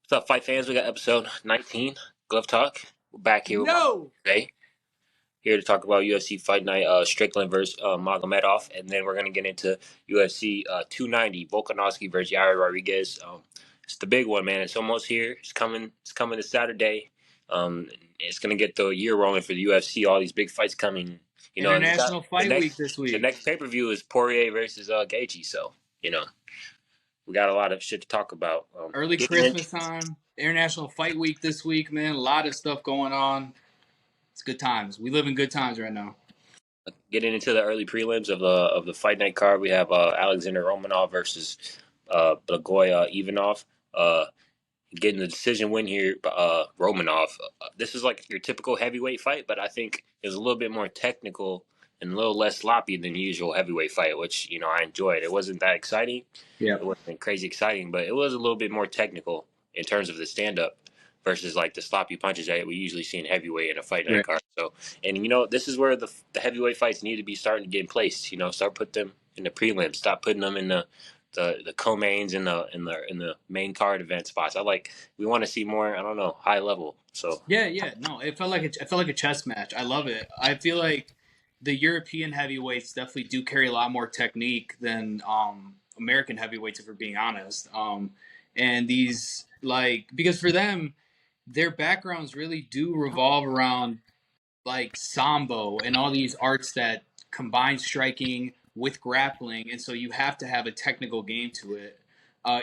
What's up, fight fans? We got episode 19, Glove Talk. We're back here with my No. today. Here to talk about UFC Fight Night, Strickland versus Magomedov, and then we're gonna get into UFC 290, Volkanovski versus Yair Rodriguez. It's the big one, man. It's almost here. It's coming. It's coming this Saturday. It's gonna get the year rolling for the UFC. All these big fights coming. And we got International Fight Week this the week. next pay per view is Poirier versus Gaethje. So we got a lot of shit to talk about. Early Christmas time. International Fight Week this week, man. A lot of stuff going on. It's good times. We live in good times right now. Getting into the early prelims of the fight night card, we have Alexander Romanov versus Blagoy Ivanov. Getting the decision win here, Romanov. This is like your typical heavyweight fight, but I think it was a little bit more technical and a little less sloppy than the usual heavyweight fight, which I enjoyed. It wasn't that exciting. Yeah. It wasn't crazy exciting, but it was a little bit more technical in terms of the stand up versus like the sloppy punches that we usually see in heavyweight in a fight night card. So, and this is where the heavyweight fights need to be starting to get in place. Start put them in the prelims. Stop putting them in the co-mains in the main card event spots. We want to see more. I don't know, high level. So yeah. No, it felt like a chess match. I love it. I feel like the European heavyweights definitely do carry a lot more technique than American heavyweights, if we're being honest. And these because for them, their backgrounds really do revolve around like sambo and all these arts that combine striking with grappling, and so you have to have a technical game to it,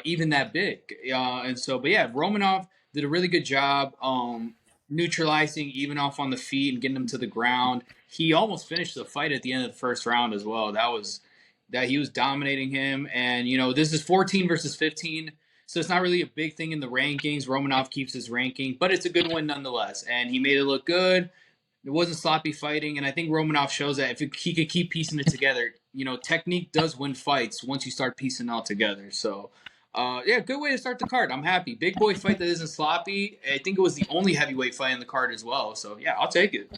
even that big. But yeah, Romanov did a really good job neutralizing Ivanov on the feet and getting him to the ground. He almost finished the fight at the end of the first round as well. That he was dominating him, and this is 14 versus 15. So it's not really a big thing in the rankings. Romanov keeps his ranking, but it's a good win nonetheless. And he made it look good. It wasn't sloppy fighting, and I think Romanov shows that if he could keep piecing it together, technique does win fights once you start piecing it all together. So, yeah, good way to start the card. I'm happy. Big boy fight that isn't sloppy. I think it was the only heavyweight fight in the card as well. So, yeah, I'll take it.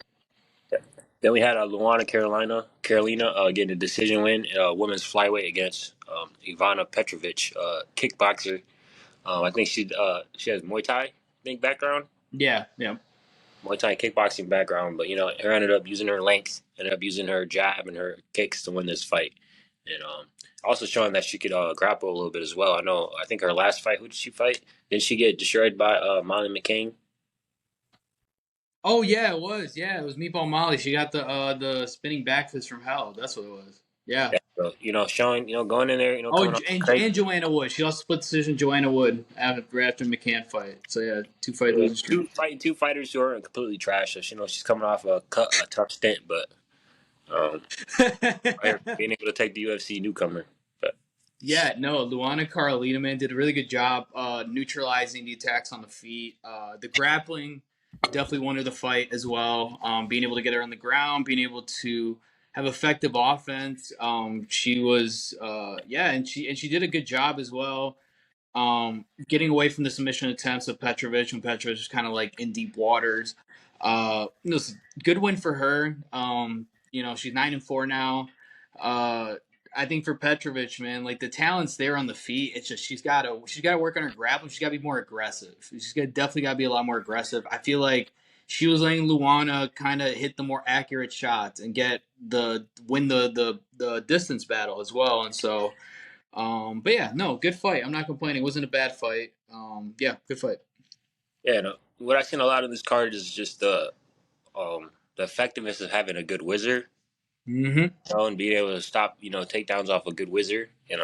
then we had Luana Carolina getting a decision win, women's flyweight against Ivana Petrovic, kickboxer. I think she has Muay Thai background. Yeah. Muay Thai kickboxing background, but her ended up using her length, ended up using her jab and her kicks to win this fight, and also showing that she could grapple a little bit as well. I think her last fight, who did she fight? Didn't she get destroyed by Molly McCain? Oh yeah, it was. Yeah, it was Meatball Molly. She got the spinning back fist from hell. That's what it was. Yeah. So, showing, going in there, Oh, coming off and Joanna Wood. She also split decision Joanna Wood after McCann fight. So yeah, two fight losing streak. Two fighters who are completely trash. So she's coming off a tough stint, but being able to take the UFC newcomer. But yeah, no, Luana Carolina, man, did a really good job neutralizing the attacks on the feet. The grappling definitely won her the fight as well. Being able to get her on the ground, being able to have effective offense. She was, and she did a good job as well. Getting away from the submission attempts of Petrovic when Petrovic was kind of like in deep waters. It was a good win for her. She's 9-4 now. I think for Petrovic, man, like the talent's there on the feet. It's just she's got to work on her grappling. She's got to be more aggressive. Definitely got to be a lot more aggressive. I feel like she was letting Luana kind of hit the more accurate shots and win the distance battle as well. And so, but yeah, no, good fight. I'm not complaining. It wasn't a bad fight. Yeah, good fight. Yeah, no, what I've seen a lot of this card is just the effectiveness of having a good wizard. Mm-hmm. And being able to stop, takedowns off a good wizard and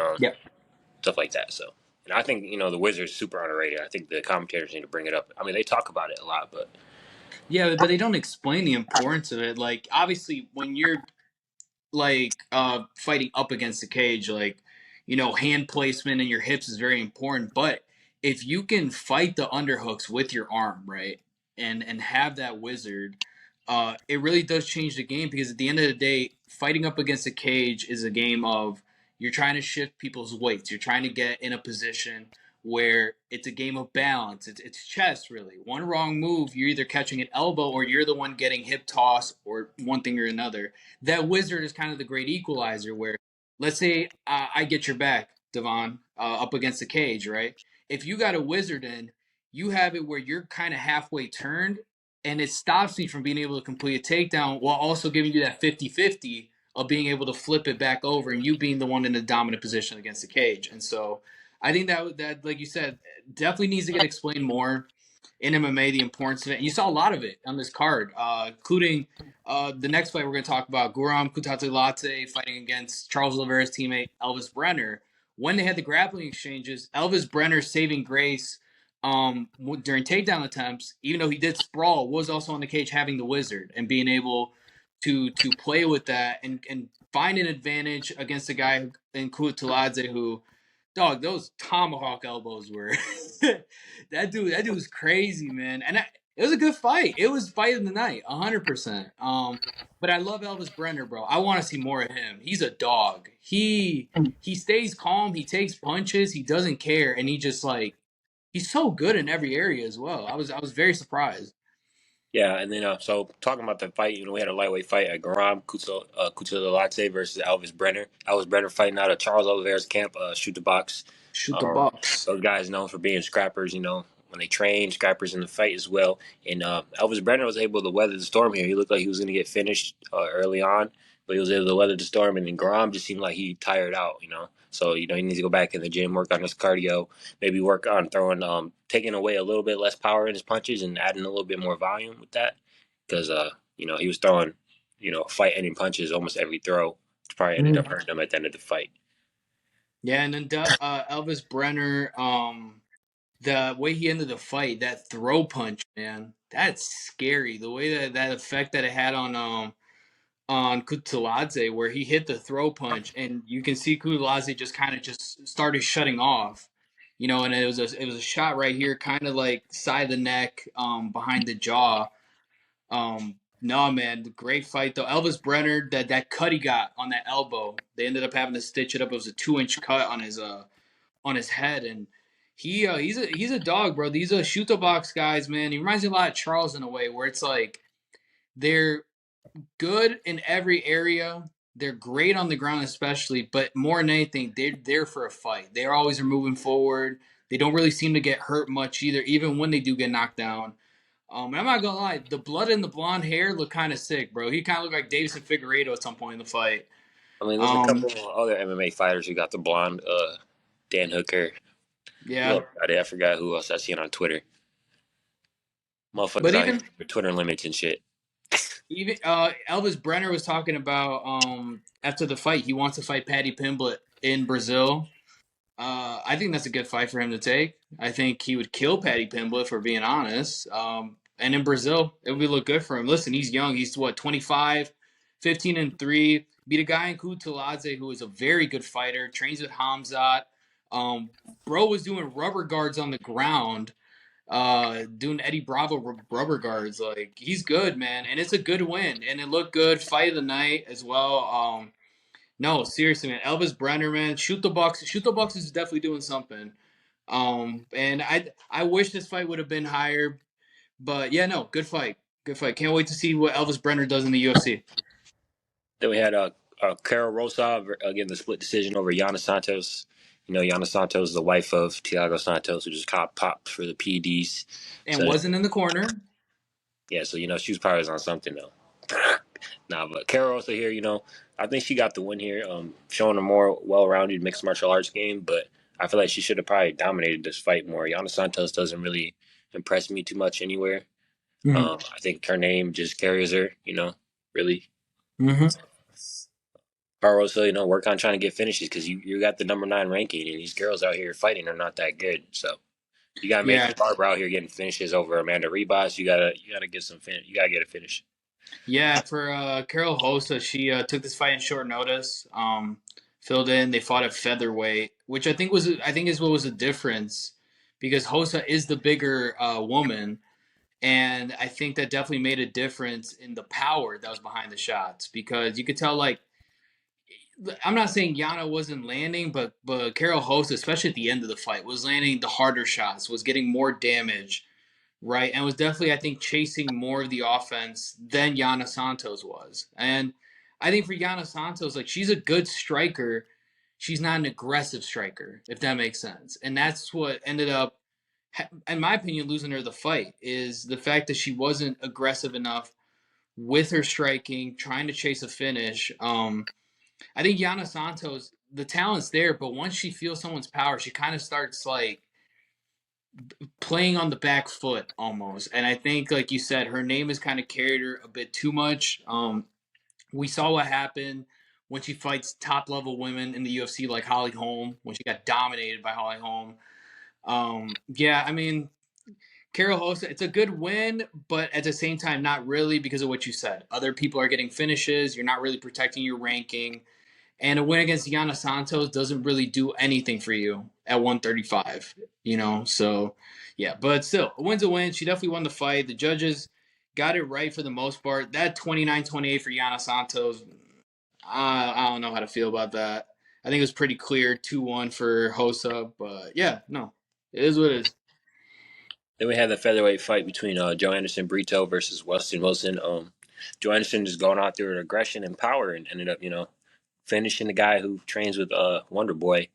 stuff like that. So, and I think the wizard is super underrated. I think the commentators need to bring it up. I mean, they talk about it a lot, but yeah, but they don't explain the importance of it. Like, obviously, when you're like fighting up against the cage, like hand placement and your hips is very important. But if you can fight the underhooks with your arm, right, and have that wizard, it really does change the game, because at the end of the day, fighting up against a cage is a game of you're trying to shift people's weights. You're trying to get in a position where it's a game of balance. It's chess, really. One wrong move, you're either catching an elbow or you're the one getting hip toss or one thing or another. That wizard is kind of the great equalizer where, let's say I get your back, Devon, up against the cage, right? If you got a wizard in, you have it where you're kind of halfway turned, and it stops me from being able to complete a takedown while also giving you that 50-50 of being able to flip it back over and you being the one in the dominant position against the cage. And so I think that like you said, definitely needs to get explained more in MMA, the importance of it. And you saw a lot of it on this card, including the next fight we're going to talk about, Guram Kutateladze fighting against Charles Oliveira's teammate Elvis Brenner. When they had the grappling exchanges, Elvis Brenner saving grace during takedown attempts, even though he did sprawl, was also on the cage having the wizard and being able to play with that and find an advantage against a guy in Kutateladze who, dog, those tomahawk elbows were that dude was crazy, man. And it was a good fight. It was fight of the night, 100%. But I love Elvis Brenner, bro. I want to see more of him. He's a dog. He stays calm. He takes punches. He doesn't care, and he just like he's so good in every area as well. I was very surprised. Yeah, and then so talking about the fight, we had a lightweight fight at Garam Kutateladze versus Elvis Brenner. Elvis Brenner fighting out of Charles Oliveira's camp, shoot the box. Shoot the Um, box. those guys known for being scrappers, when they train, scrappers in the fight as well. And Elvis Brenner was able to weather the storm here. He looked like he was going to get finished early on, but he was able to weather the storm. And then Garam just seemed like he tired out. So, he needs to go back in the gym, work on his cardio, maybe work on throwing, taking away a little bit less power in his punches and adding a little bit more volume with that. Because, he was throwing, fight-ending punches almost every throw, which probably ended up hurting him at the end of the fight. Yeah, and then Elvis Brenner, the way he ended the fight, that throw punch, man, that's scary. The way that effect that it had on Kutateladze, where he hit the throw punch, and you can see Kutateladze just kind of just started shutting off, and it was a shot right here, kind of like side of the neck, behind the jaw. No, man, great fight though. Elvis Brenner, that cut he got on that elbow, they ended up having to stitch it up. It was a 2-inch cut on his head, and he's a dog, bro. These are shoot the box guys, man. He reminds me a lot of Charles in a way, where it's like they're good in every area. They're great on the ground, especially, but more than anything, they're there for a fight. They always are moving forward. They don't really seem to get hurt much either, even when they do get knocked down. And I'm not gonna lie, the blood and the blonde hair look kind of sick, bro. He kind of looked like Davison Figueiredo at some point in the fight. I mean, there's a Um, couple of other MMA fighters who got the blonde, Dan Hooker. yeah, Look, I forgot who else I seen on Twitter. but Motherfuckers out here even with Twitter limits and shit. even Elvis Brenner was talking about after the fight, he wants to fight Paddy Pimblett in Brazil. I think that's a good fight for him to take. I think he would kill Paddy Pimblett, for being honest. And in Brazil, it would look good for him. Listen, he's young. He's what, 25, 15-3. Beat a guy in Kutateladze who is a very good fighter, trains with Hamzat. Bro was doing rubber guards on the ground, doing Eddie Bravo rubber guards. Like, he's good, man. And it's a good win. And it looked good. Fight of the night as well. No, seriously, man. Elvis Brenner, man, shoot the box. Shoot the box is definitely doing something. And I wish this fight would have been higher, but yeah, no, good fight, good fight. Can't wait to see what Elvis Brenner does in the UFC. Then we had Carol Rosa again, the split decision over Yana Santos. Yana Santos is the wife of Thiago Santos, who just caught popped for the PEDs. And So wasn't in the corner. yeah, so she was probably on something though. Nah, but Carol Rosa here, I think she got the win here, showing a more well-rounded mixed martial arts game. But I feel like she should have probably dominated this fight more. Yana Santos doesn't really impress me too much anywhere. Mm-hmm. I think her name just carries her, really. Mm-hmm. Barroso, work on trying to get finishes because you got the number 9 ranking, and these girls out here fighting are not that good. So you gotta make Yeah, Barbara out here getting finishes over Amanda Ribas. You gotta get some you gotta get a finish. yeah. For Carol Hosa, she took this fight in short notice. Filled in. They fought at featherweight, which I think is what was the difference, because Hosa is the bigger woman. And I think that definitely made a difference in the power that was behind the shots, because you could tell, like, I'm not saying Yana wasn't landing, but Carol Host, especially at the end of the fight, was landing the harder shots, was getting more damage, right? And was definitely, I think, chasing more of the offense than Yana Santos was. And I think for Yana Santos, like, she's a good striker. She's not an aggressive striker, if that makes sense. And that's what ended up in my opinion, losing her the fight is the fact that she wasn't aggressive enough with her striking, trying to chase a finish. I think Yana Santos, the talent's there, but once she feels someone's power, she kind of starts like playing on the back foot almost. And I think, like you said, her name has kind of carried her a bit too much. We saw what happened when she fights top level women in the UFC, like Holly Holm, when she got dominated by Holly Holm. Yeah, I mean, Carol Hosa, it's a good win, but at the same time, not really because of what you said. Other people are getting finishes. You're not really protecting your ranking. And a win against Yana Santos doesn't really do anything for you at 135, you know? So, yeah, but still, a win's a win. She definitely won the fight. The judges got it right for the most part. That 29-28 for Yana Santos, I don't know how to feel about that. I think it was pretty clear 2-1 for Hosa, but yeah, no, it is what it is. Then we had the featherweight fight between Joe Anderson Brito versus Weston Wilson. Joe Anderson just going out there with aggression and power and ended up, finishing the guy who trains with Wonder Boy.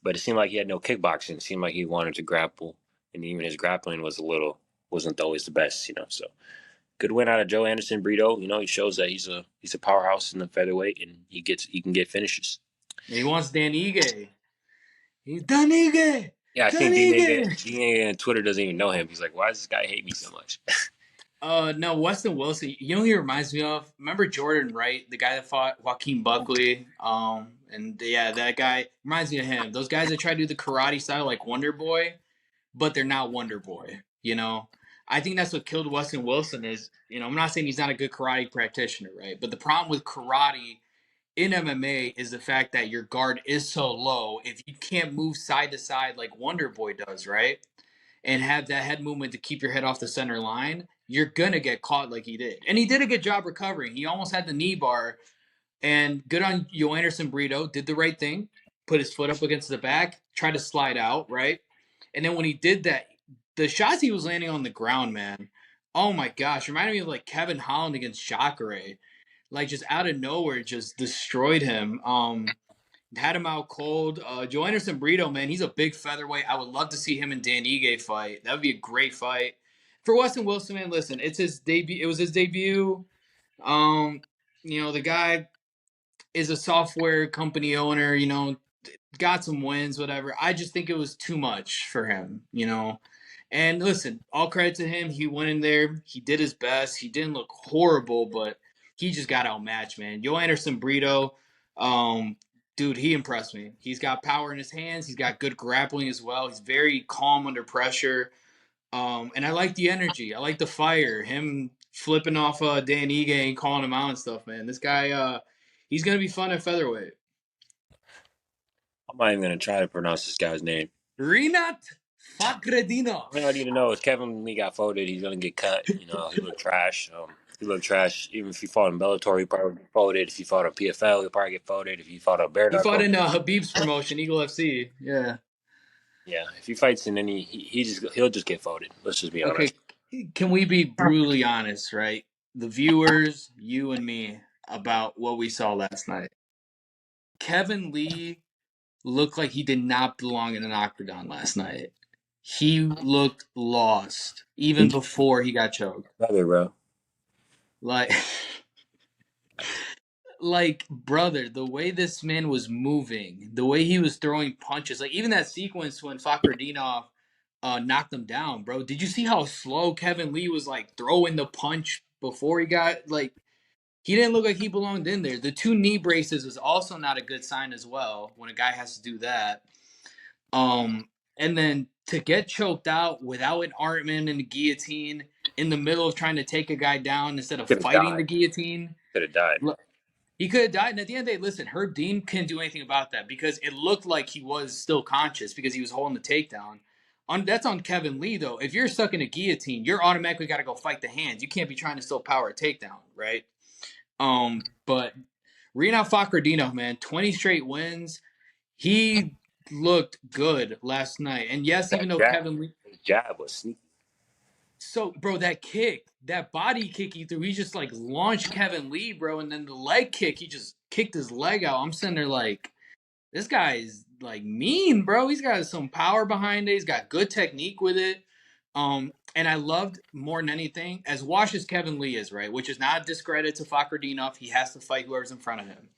But it seemed like he had no kickboxing. It seemed like he wanted to grapple, and even his grappling wasn't always the best. So good win out of Joe Anderson Brito. He shows that he's a powerhouse in the featherweight, and he can get finishes. He wants Dan Ige. He's Dan Ige. Yeah, I Dan think Ige. D on Twitter doesn't even know him. He's like, why does this guy hate me so much? No, Weston Wilson. You know who he reminds me of? Remember Jordan Wright, the guy that fought Joaquin Buckley? And yeah, that guy reminds me of him. Those guys that try to do the karate style like Wonder Boy, but they're not Wonder Boy. I think that's what killed Weston Wilson. I'm not saying he's not a good karate practitioner, right? But the problem with karate in MMA is the fact that your guard is so low. If you can't move side to side like Wonder Boy does, right? And have that head movement to keep your head off the center line, you're going to get caught like he did. And he did a good job recovering. He almost had the knee bar. And good on Joanderson Brito, did the right thing, put his foot up against the back, tried to slide out, right? And then when he did that, the shots he was landing on the ground, man, oh my gosh, reminded me of like Kevin Holland against Jacare. Like just out of nowhere, just destroyed him. Had him out cold. Joe Anderson Brito, man, he's a big featherweight. I would love to see him and Dan Ige fight. That would be a great fight. For Weston Wilson, man, listen, it's his debut. It was his debut. Um, the guy is a software company owner, got some wins, whatever. I just think it was too much for him. And listen, all credit to him. He went in there. He did his best. He didn't look horrible, but he just got outmatched, man. Joe Anderson Brito, dude, he impressed me. He's got power in his hands. He's got good grappling as well. He's very calm under pressure. And I like the energy. I like the fire. Him flipping off Dan Ige and calling him out and stuff, man. This guy, he's gonna be fun at featherweight. I'm not even gonna try to pronounce this guy's name. Rinat Fakhretdinov. All I need to know is Kevin Lee got voted. He's gonna get cut. He looked trash. He looked trash. Even if he fought in Bellator, he probably get voted. If he fought on PFL, he'll probably get voted. If he fought on Bare He fought Knuckle, in Habib's promotion, Eagle FC. Yeah. yeah. If he fights in any, he'll just get voted. Let's just be Okay. honest. Can we be brutally honest, right? The viewers, you and me, about what we saw last night. Kevin Lee looked like he did not belong in an octagon last night. He looked lost even before he got choked. Brother, bro. Like, like brother, the way this man was moving, the way he was throwing punches, like even that sequence when Fakhretdinov knocked him down, bro. Did you see how slow Kevin Lee was like throwing the punch before he got like? He didn't look like he belonged in there. The 2 knee braces is also not a good sign as well when a guy has to do that. And then to get choked out without an Artman and the guillotine in the middle of trying to take a guy down instead of Could have fighting the died. guillotine. Could have died. He could have died. And at the end of the day, listen, Herb Dean couldn't do anything about that because it looked like he was still conscious because he was holding the takedown. That's on Kevin Lee, though. If you're stuck in a guillotine, you're automatically got to go fight the hands. You can't be trying to still power a takedown, right? But Rinat Fakhretdinov, man, 20 straight wins. He looked good last night. And yes, even though Kevin Lee, His jab was sneaky. so bro, that kick, that body kick he threw, he just like launched Kevin Lee, bro, and then the leg kick, he just kicked his leg out. I'm sitting there like, this guy is like mean, bro. He's got some power behind it. He's got good technique with it. And I loved more than anything, as washed as Kevin Lee is, right? Which is not a discredit to Fakhretdinov. He has to fight whoever's in front of him.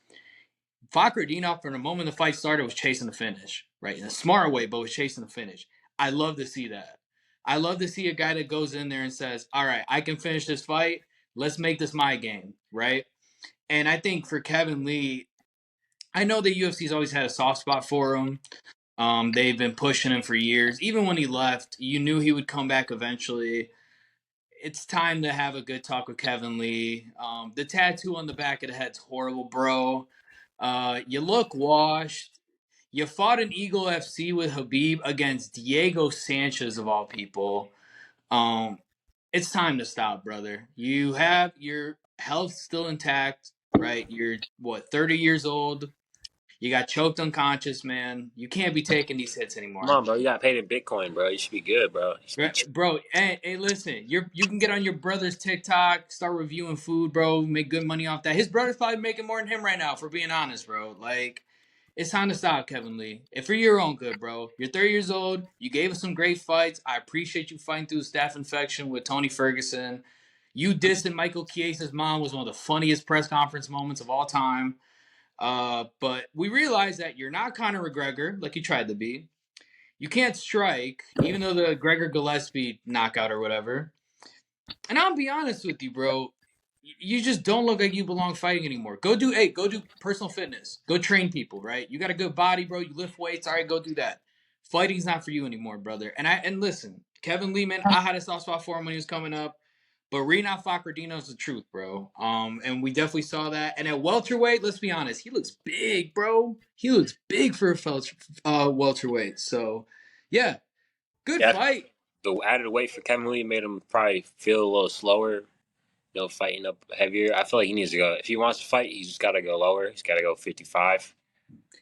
Fakhretdinov, from the moment the fight started, was chasing the finish, right? In a smart way, but was chasing the finish. I love to see that. I love to see a guy that goes in there and says, all right, I can finish this fight. Let's make this my game, right? And I think for Kevin Lee, I know the UFC's always had a soft spot for him. They've been pushing him for years. Even when he left, you knew he would come back eventually. It's time to have a good talk with Kevin Lee. The tattoo on the back of the head's horrible, bro. You look washed. You fought an Eagle FC with Habib against Diego Sanchez of all people. It's time to stop, brother. You have your health still intact, right? You're 30 years old. You got choked unconscious, man. You can't be taking these hits Come anymore. on, bro. You got paid in Bitcoin, bro. You should be good, bro. You should be chill. Bro, hey, listen. You can get on your brother's TikTok, start reviewing food, bro. Make good money off that. His brother's probably making more than him right now, for being honest, bro. Like, it's time to stop, Kevin Lee. If for your own good, bro. You're 30 years old. You gave us some great fights. I appreciate you fighting through a staph infection with Tony Ferguson. You dissing Michael Chiesa's mom was one of the funniest press conference moments of all time. But we realize that you're not Conor McGregor like you tried to be. You can't strike, even though the Gregor Gillespie knockout or whatever. And I'll be honest with you, bro. You just don't look like you belong fighting anymore. Go do personal fitness. Go train people, right? You got a good body, bro. You lift weights. All right, go do that. Fighting's not for you anymore, brother. And listen, Kevin Lehman, I had a soft spot for him when he was coming up. But Rinat Fakhretdino's the truth, bro. And we definitely saw that. And at welterweight, let's be honest, he looks big, bro. He looks big for a welterweight. So, yeah, good Yeah, fight. the added weight for Kevin Lee made him probably feel a little slower. Fighting up heavier. I feel like he needs to go. If he wants to fight, he's got to go lower. He's got to go 55.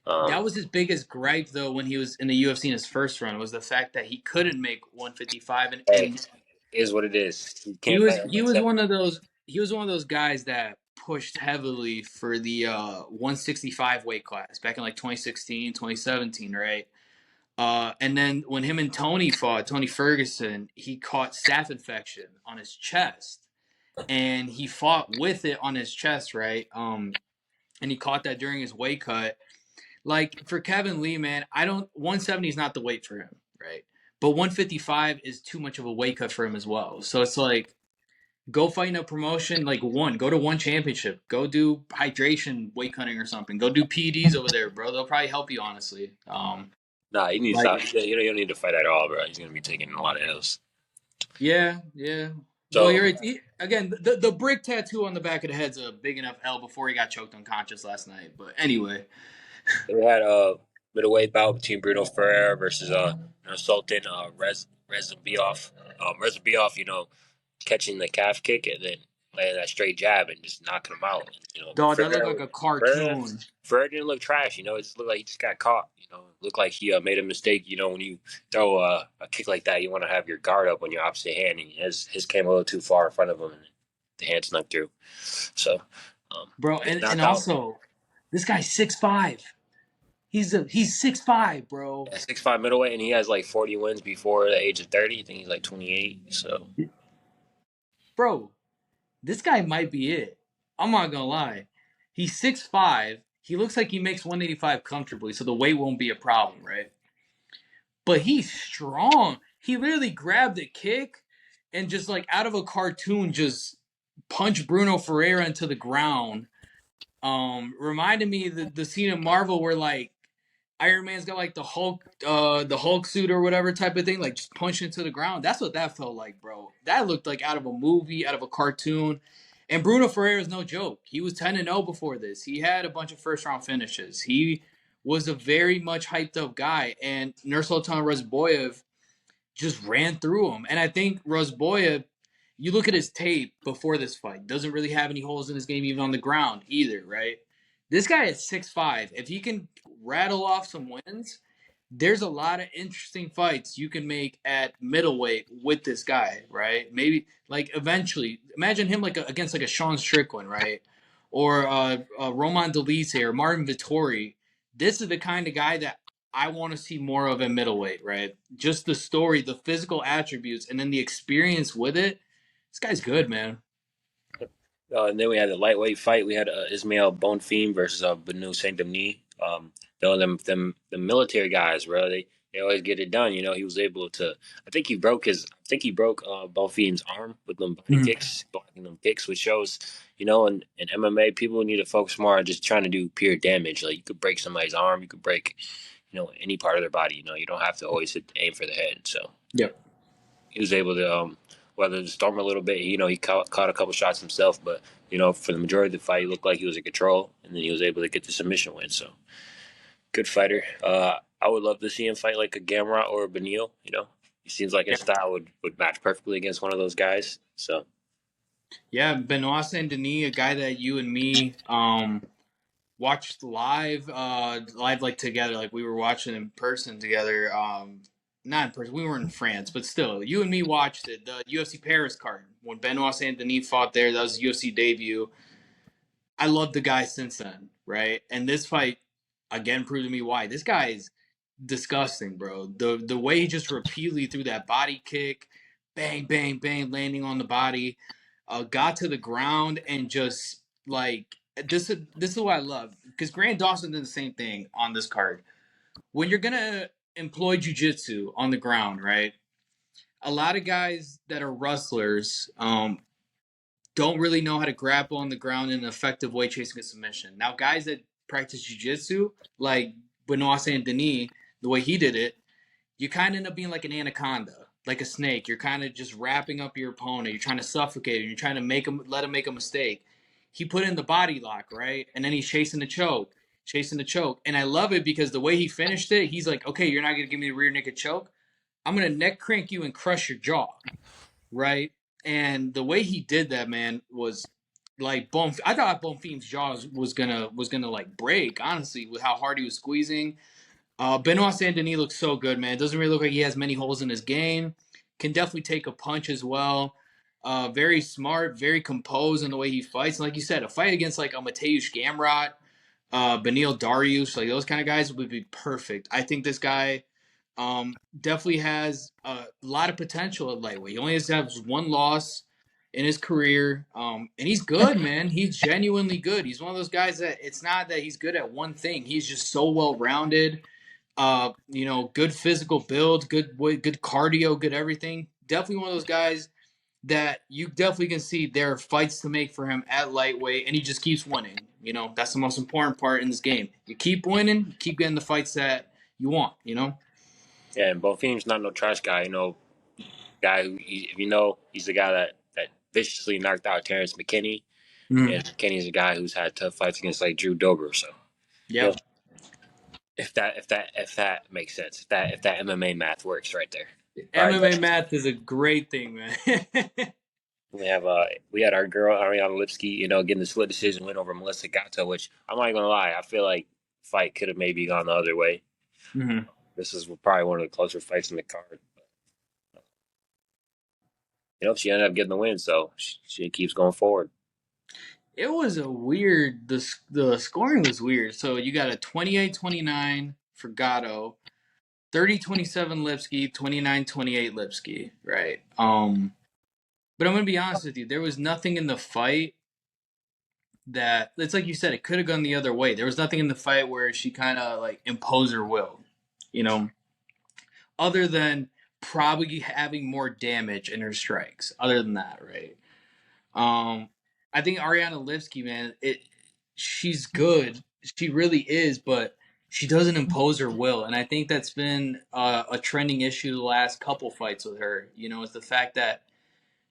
That was his biggest gripe, though, when he was in the UFC in his first run, was the fact that he couldn't make 155, Hey, and is what it is. He he can't was fight. he was one of those guys that pushed heavily for the 165 weight class back in like 2016, 2017, right? And then when him and Tony fought, Tony Ferguson, he caught staph infection on his chest, and he fought with it on his chest, right? And he caught that during his weight cut. Like, for Kevin Lee, man, 170 is not the weight for him, right? But 155 is too much of a weight cut for him as well. So it's like, go fight in a promotion, like go to one championship, go do hydration weight cutting or something, go do PEDs over there, bro. They'll probably help you, honestly. Nah, he needs Like, to stop. You don't need to fight at all, bro. He's gonna be taking a lot of L's. yeah. Well, So you're right. Again, the brick tattoo on the back of the head's a big enough L before he got choked unconscious last night. But anyway, we had a middleweight bout between Bruno Ferreira versus Sultan Rezabioff. Rezabioff, catching the calf kick and then laying that straight jab and just knocking him out. dog, that looked Ferreira, like a Ferreira, cartoon. Ferreira didn't look trash. It just looked like he just got caught. It looked like he made a mistake. When you throw a kick like that, you want to have your guard up on your opposite hand, and his came a little too far in front of him, and the hand snuck through. So, Bro, it's and knocked out. also, this guy's 6'5". He's 6'5", bro. Yeah, 6'5" middleweight, and he has like 40 wins before the age of 30. I think he's like 28. So, Bro, this guy might be it. I'm not gonna lie. He's 6'5". He looks like he makes 185 comfortably, so the weight won't be a problem, right? But he's strong. He literally grabbed a kick and just like out of a cartoon just punched Bruno Ferreira into the ground. Reminded me of the scene in Marvel where like Iron Man's got like the Hulk suit or whatever type of thing, like just punching into the ground. That's what that felt like, bro. That looked like out of a movie, out of a cartoon. And Bruno Ferreira is no joke. He was 10-0 before this. He had a bunch of first round finishes. He was a very much hyped up guy. And Nursultan Razboyev just ran through him. And I think Razboyev, you look at his tape before this fight, doesn't really have any holes in his game, even on the ground either, right? This guy is 6'5". If he can rattle off some wins, there's a lot of interesting fights you can make at middleweight with this guy, right? Maybe like eventually, imagine him against like a Sean Strickland, right? Or Roman Dolise or Martin Vittori. This is the kind of guy that I want to see more of in middleweight, right? Just the story, the physical attributes, and then the experience with it. This guy's good, man. And then we had the lightweight fight. We had Ismail Bonfim versus Banu Saint Denis. Though them the military guys, bro, they always get it done. You know, he was able to. I think he broke Bonfim's arm with them body Mhm. kicks, blocking them kicks, which shows, you know, in MMA, people need to focus more on just trying to do pure damage. Like you could break somebody's arm, you could break, you know, any part of their body. You know, you don't have to always aim for the head. So Yep. he was able to weather the storm a little bit. You know, he caught a couple shots himself, but you know, for the majority of the fight, he looked like he was in control, and then he was able to get the submission win. So good fighter. I would love to see him fight like a Gamrot or a Benil. You know, he seems like his Yeah. style would match perfectly against one of those guys. So Yeah. Benoit Saint Denis, a guy that you and me watched live like together, like we were watching in person together. Not in person, we weren't in France, but still, you and me watched it. The UFC Paris card when Benoit Saint Denis fought there, that was his UFC debut. I love the guy since then, right? And this fight again proved to me why. This guy is disgusting, bro. The way he just repeatedly threw that body kick, bang, bang, bang, landing on the body, got to the ground and just like this is what I love because Grant Dawson did the same thing on this card. When you're gonna employ jujitsu on the ground, right? A lot of guys that are wrestlers, don't really know how to grapple on the ground in an effective way chasing a submission. Now, guys that practice jiu-jitsu, like Benoit Saint Denis, the way he did it, you kind of end up being like an anaconda, like a snake. You're kind of just wrapping up your opponent. You're trying to suffocate him. You're trying to let him make a mistake. He put in the body lock, right? And then he's chasing the choke, chasing the choke. And I love it because the way he finished it, he's like, okay, you're not going to give me the rear naked choke. I'm going to neck crank you and crush your jaw, right? And the way he did that, man, was like boom. I thought Bonfim's jaw was gonna like break, honestly, with how hard he was squeezing. Benoit Saint Denis looks so good, man. Doesn't really look like he has many holes in his game. Can definitely take a punch as well. Very smart, very composed in the way he fights. And like you said, a fight against like a Mateusz Gamrot, Benil Dariush, like those kind of guys would be perfect. I think this guy definitely has a lot of potential at lightweight. He only has to have one loss in his career, and he's good, man. He's genuinely good. He's one of those guys that it's not that he's good at one thing. He's just so well rounded. Good physical build, good cardio, good everything. Definitely one of those guys that you definitely can see there are fights to make for him at lightweight, and he just keeps winning. You know, that's the most important part in this game. You keep winning, you keep getting the fights that you want. You know. yeah, and Bonfim's not no trash guy. You know, guy who you know he's the guy that viciously knocked out Terrence McKinney, Mm. and McKinney's a guy who's had tough fights against like Drew Dober. So you know, Yep. if that makes sense, if that MMA math works right there. All right, MMA math is a great thing, man. we had our girl Ariana Lipsky, you know, getting the split decision win over Melissa Gatto, which I'm not gonna lie, I feel like fight could have maybe gone the other way. Mhm. This is probably one of the closer fights in the card. You know, she ended up getting the win, so she keeps going forward. It was a weird. The scoring was weird. So you got a 28-29 for Gatto, 30-27 Lipsky, 29-28 Lipsky, right? But I'm gonna be honest with you. There was nothing in the fight that it's like you said. It could have gone the other way. There was nothing in the fight where she kind of like imposed her will, you know, other than probably having more damage in her strikes. Other than that, right? Um, I think Ariana Lipsky, man, she's good. She really is, but she doesn't impose her will, and I think that's been a trending issue the last couple fights with her. You know, is the fact that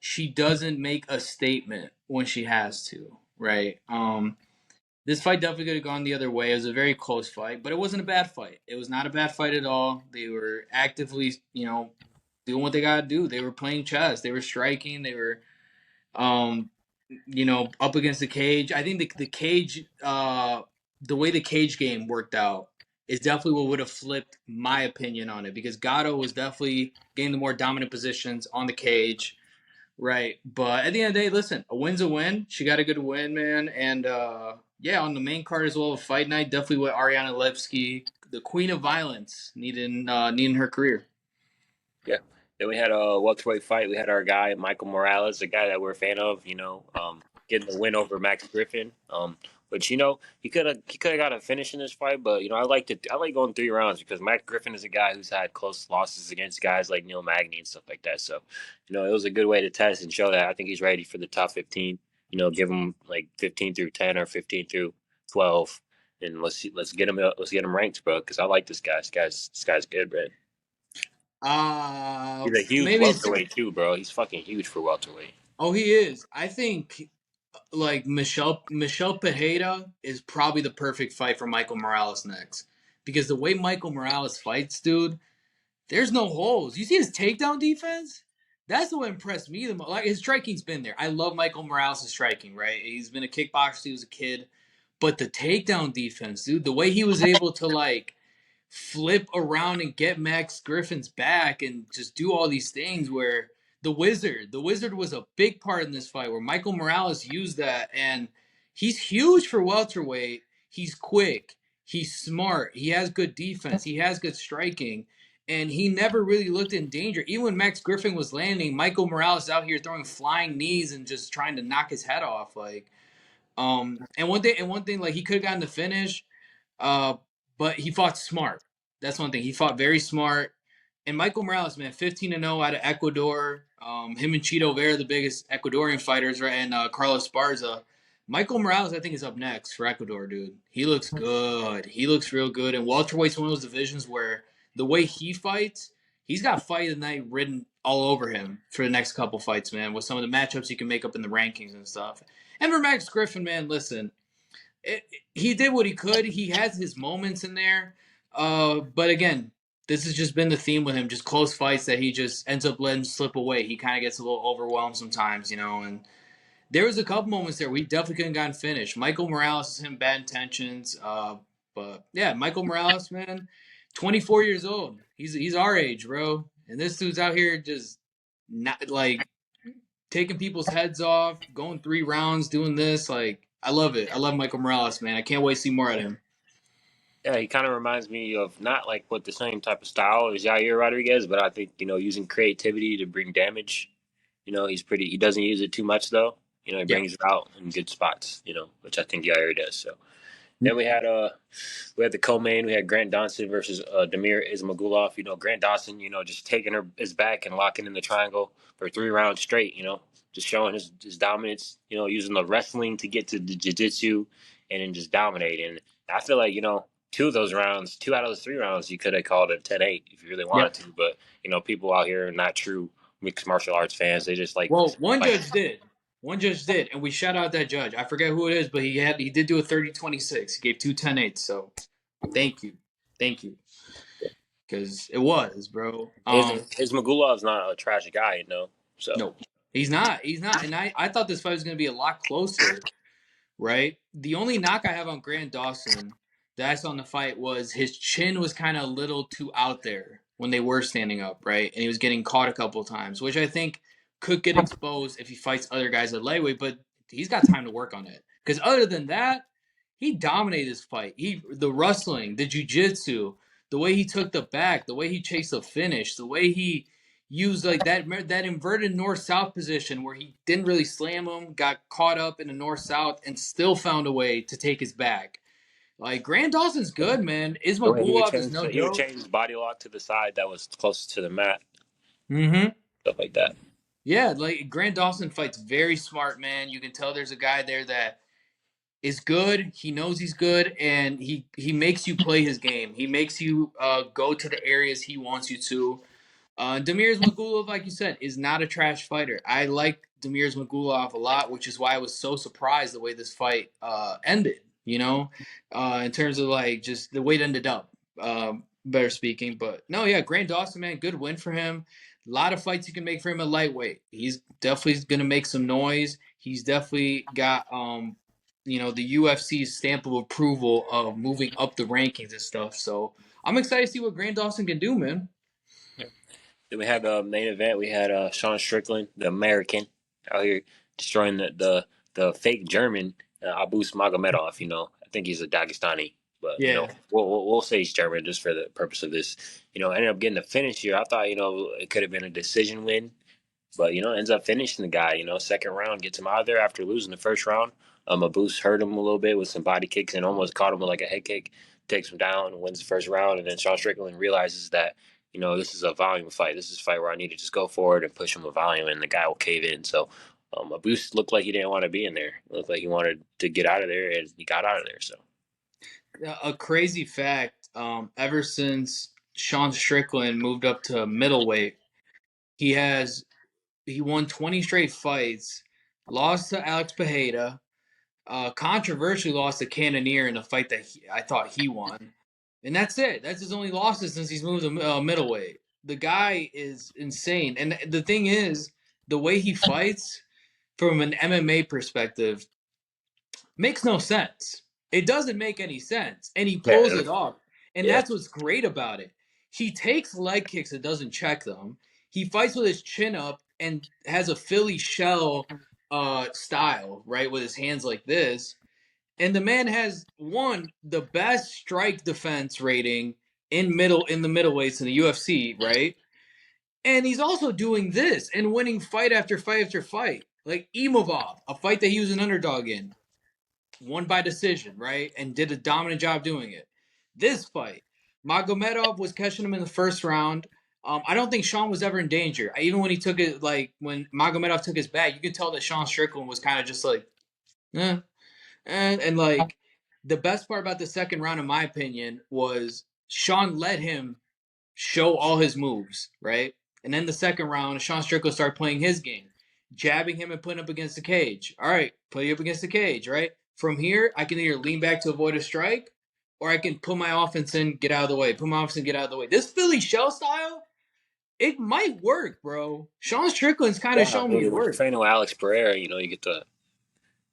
she doesn't make a statement when she has to. Right. This fight definitely could have gone the other way. It was a very close fight, but it wasn't a bad fight. It was not a bad fight at all. They were actively, doing what they got to do. They were playing chess. They were striking. They were um, up against the cage. I think the cage, the way the cage game worked out is definitely what would have flipped my opinion on it because Gatto was definitely getting the more dominant positions on the cage, right? But at the end of the day, listen, a win's a win. She got a good win, man, and yeah, on the main card as well, Fight Night, definitely with Ariana Lipsky. the queen of violence, needing her career. Yeah. Then we had a welterweight fight. We had our guy Michael Morales, a guy that we're a fan of. Getting the win over Max Griffin. Which he could have got a finish in this fight, but I like going 3 rounds because Max Griffin is a guy who's had close losses against guys like Neil Magny and stuff like that. So, it was a good way to test and show that I think he's ready for the top 15. Give him like 15 through 10 or 15 through 12, and let's get him ranked, bro. Because I like this guy. This guy's good, man. He's a huge Maybe it's. welterweight too, bro. He's fucking huge for welterweight. Oh, he is. I think like Michelle Pereira is probably the perfect fight for Michael Morales next, because the way Michael Morales fights, dude, there's no holes. You see his takedown defense? That's what impressed me the most. Like, his striking's been there. I love Michael Morales' striking, right? He's been a kickboxer since he was a kid. But the takedown defense, dude, the way he was able to like flip around and get Max Griffin's back and just do all these things where the wizard was a big part in this fight where Michael Morales used that, and he's huge for welterweight. He's quick, he's smart, he has good defense, he has good striking, and he never really looked in danger. Even when Max Griffin was landing, Michael Morales out here throwing flying knees and just trying to knock his head off. And one thing, like, he could have gotten the finish, uh, but he fought smart. That's one thing. He fought very smart. And Michael Morales, man, 15-0 out of Ecuador. Him and Chito Vera, the biggest Ecuadorian fighters, right? And Carlos Barza. Michael Morales, I think, is up next for Ecuador, dude. He looks good. He looks real good. And welterweight's one of those divisions where the way he fights, he's got fight of the night written all over him for the next couple fights, man, with some of the matchups he can make up in the rankings and stuff. And for Max Griffin, man, listen, he did what he could. He has his moments in there. But again, this has just been the theme with him, just close fights that he just ends up letting slip away. He kind of gets a little overwhelmed sometimes, and there was a couple moments there we definitely couldn't gotten finished. Michael Morales is him bad intentions. But yeah, Michael Morales, man, 24 years old. He's our age, bro. And this dude's out here just not like taking people's heads off, going 3 rounds, doing this. Like, I love it. I love Michael Morales, man. I can't wait to see more of him. Yeah, he kind of reminds me of not like with the same type of style as Jair Rodriguez, but I think using creativity to bring damage. He doesn't use it too much though. He Yeah. brings it out in good spots. Which I think Jair does. So then we had the co-main. We had Grant Dawson versus Damir Ismagulov. Grant Dawson, just taking his back and locking in the triangle for 3 rounds straight. Just showing his dominance. Using the wrestling to get to the jiu-jitsu and then just dominating. I feel like 2 out of those 3 rounds, you could have called it 10-8 if you really wanted Yep. to. But people out here are not true mixed martial arts fans. They just like. Well, one judge did. One judge did, and we shout out that judge. I forget who it is, but he did do a 30-26. He gave 2 10-8s. So thank you, because it was, bro. His Magulov's not a trash guy, So No, he's not. He's not. And I thought this fight was going to be a lot closer, right? The only knock I have on Grant Dawson that I saw in the fight was his chin was kind of a little too out there when they were standing up, right? And he was getting caught a couple of times, which I think could get exposed if he fights other guys at lightweight, but he's got time to work on it. Because other than that, he dominated this fight. The wrestling, the jiu-jitsu, the way he took the back, the way he chased the finish, the way he used like that inverted north-south position where he didn't really slam him, got caught up in the north-south, and still found a way to take his back. Like, Grant Dawson's good, man. Ismagulov is no he would joke. change his body lock to the side that was closest to the mat, Mm-hmm. stuff like that. Yeah, like, Grant Dawson fights very smart, man. You can tell there's a guy there that is good. He knows he's good, and he makes you play his game. He makes you go to the areas he wants you to. Damir Ismagulov, like you said, is not a trash fighter. I like Damir Ismagulov a lot, which is why I was so surprised the way this fight ended, in terms of like just the way it ended up, better speaking. But no, yeah, Grant Dawson, man, good win for him. A lot of fights you can make for him at lightweight. He's definitely going to make some noise. He's definitely got, the UFC's stamp of approval of moving up the rankings and stuff. So I'm excited to see what Grant Dawson can do, man. Then we had the main event. We had Sean Strickland, the American, out here destroying the fake German Abus Magomedov. I think he's a Dagestani. But Yeah. we'll say he's German just for the purpose of this. Ended up getting the finish here. I thought it could have been a decision win, but ends up finishing the guy. Second round gets him out of there after losing the first round. A boost hurt him a little bit with some body kicks and almost caught him with like a head kick. Takes him down, wins the first round, and then Sean Strickland realizes that this is a volume fight. This is a fight where I need to just go forward and push him with volume, and the guy will cave in. So a boost looked like he didn't want to be in there. It looked like he wanted to get out of there, and he got out of there. So A crazy fact, ever since Sean Strickland moved up to middleweight, he has he won 20 straight fights, lost to Alex Pereira, controversially lost to Cannonier in a fight that I thought he won. And that's it. That's his only losses since he's moved to middleweight. The guy is insane. And the thing is, the way he fights from an MMA perspective makes no sense. It doesn't make any sense. And he pulls yeah, it off. And yeah, that's what's great about it. He takes leg kicks and doesn't check them. He fights with his chin up and has a Philly shell style, right, with his hands like this. And the man has won the best strike defense rating in the middleweights in the UFC, right? And he's also doing this and winning fight after fight after fight. Like Imavov, a fight that he was an underdog in, won by decision, right? And did a dominant job doing it. This fight, Magomedov was catching him in the first round. I don't think Sean was ever in danger. Even when he took it, like when Magomedov took his back, you could tell that Sean Strickland was kind of just like, eh. And like the best part about the second round, in my opinion, was Sean let him show all his moves, right? And then the second round, Sean Strickland started playing his game, jabbing him and putting up against the cage. All right, put you up against the cage, right? From here, I can either lean back to avoid a strike, or I can put my offense in, get out of the way. Put my offense in, get out of the way. This Philly shell style, it might work, bro. Sean Strickland's kind of yeah. I showing me mean, it when you're works. training with Alex Pereira, you get to